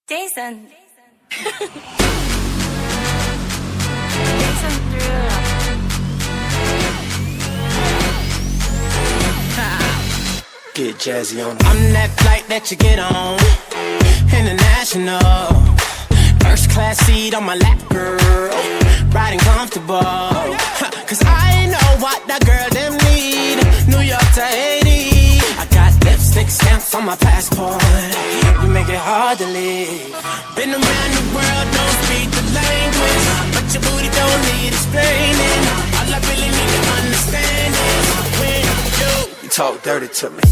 Jason. Jason Derulo. Get jazzy on. I'm that flight that you get on, international. First class seat on my lap, girl, riding comfortable. Cause I know what that girl them need. New York to Haiti, I got lipstick stamps on my passport. You make it hard to leave. Been around the world, don't speak the language, but your booty don't need explaining. All I really need to understand is when you talk dirty to me.